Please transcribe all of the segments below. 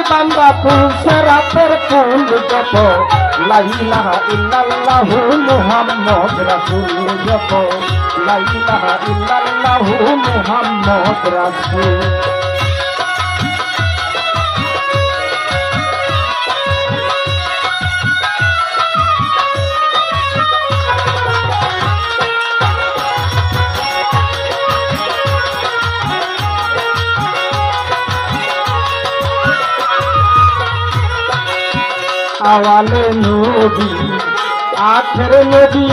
বান্দা তুলছে রাতের ফুল জপ লা ইলাহা ইল্লাল্লাহু মুহাম্মদ রাসূল জপ লা ইলাহা ইল্লাল্লাহু মুহাম্মদ রাসূল। আওয়ালে নবী আখের নবী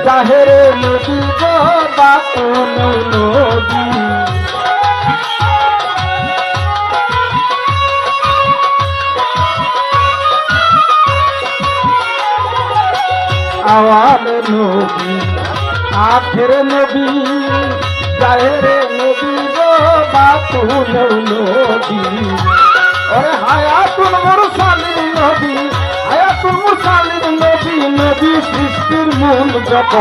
জাহেরে নবী গো বাতুন নবী আওয়ালে নবী আখের নবী জাহেরে নবী গো বাতুন নবী। ওরে হায়াতুল মুরসালিন নবী হায়াতুল মুরসালিন নবী নবী সৃষ্টির মূল জপ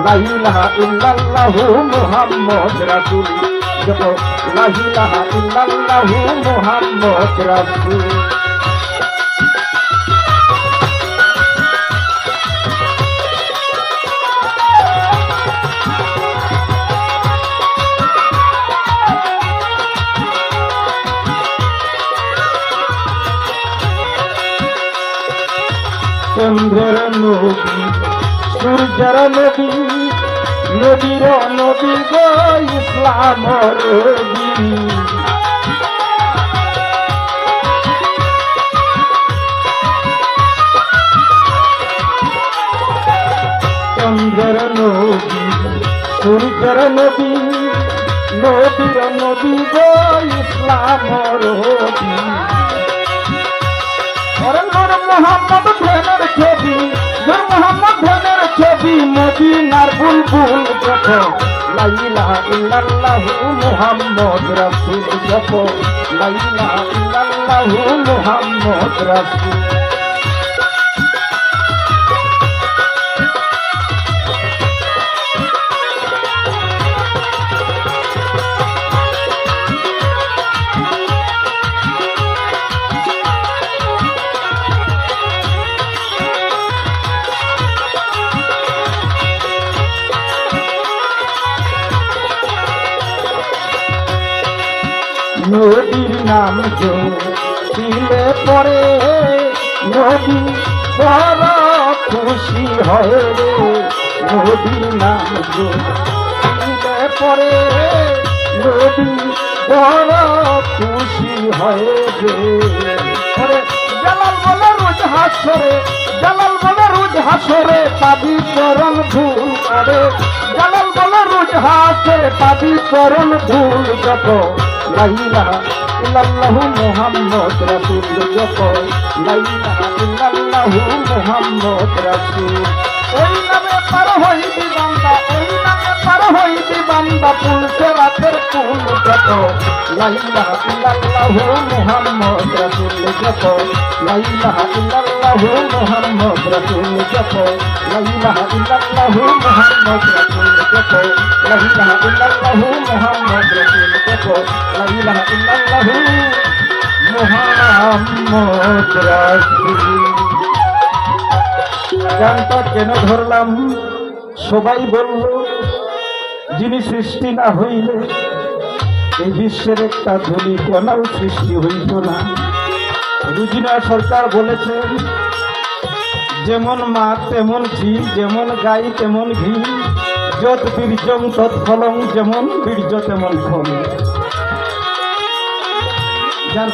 লা ইলাহা ইল্লাল্লাহু মুহাম্মদ রাসূল জপ লা ইলাহা ইল্লাল্লাহু মুহাম্মদ রাসূল। চন্দ্রের নবী সূর্যের নবী নবীর নবী গো ইসলামর নবী। চন্দ্রের নবী সূর্যের নবী নবীর নবী গো ইসলামর নবী। মোহাম্মদ ধনের ছবি মোহাম্মদ ধনের ছবি মদিনার বুলবুল জপ লা ইলাহা ইল্লাল্লাহু মুহাম্মদ রাসূল জপ লা ইলাহা ইল্লাল্লাহু মুহাম্মদ রাসূল। নবীর নাম জপিলে পরে নবী বড় খুশি হয় রে নবীর নাম জপিলে পরে নবী বড় খুশি হয় রে। জালাল বলে রোজ হাসরে জালাল বলে রোজ হাসরে পাবি চরণ ধুল করে জালাল বলে রোজ হাসরে পাবি চরণ ধুল যত লা ইলাহা ইল্লাল্লাহু মুহাম্মদ রাসূল জপ লা ইলাহা ইল্লাল্লাহু মুহাম্মদ রাসূল। ওই নামে পার হইবি বান্দা ওই নামে পার হইবি বান্দা তুলছে রাতের ফুল জপ লা ইলাহা ইল্লাল্লাহু মুহাম্মদ রাসূল জপ লা ইলাহা ইল্লাল্লাহু মুহাম্মদ রাসূল জপ লা ইলাহা ইল্লাল্লাহু মুহাম্মদ রাসূল জপ লা ইলাহা ইল্লাল্লাহু মুহাম্মদ রাসূল জপ লা ইলাহা ইল্লাল্লাহু মুহাম্মদ রাসূল। গানটা কেন ধরলাম সবাই বলল যিনি সৃষ্টি না হইলে এই বিশ্বের একটা ধনী কণাও সৃষ্টি হইত না। রুজিনা সরকার বলেছেন যেমন মা তেমন ঝি যেমন গাই তেমন ঘি যত বীর্যং তৎ ফলং যেমন বীর্য তেমন ফল। যার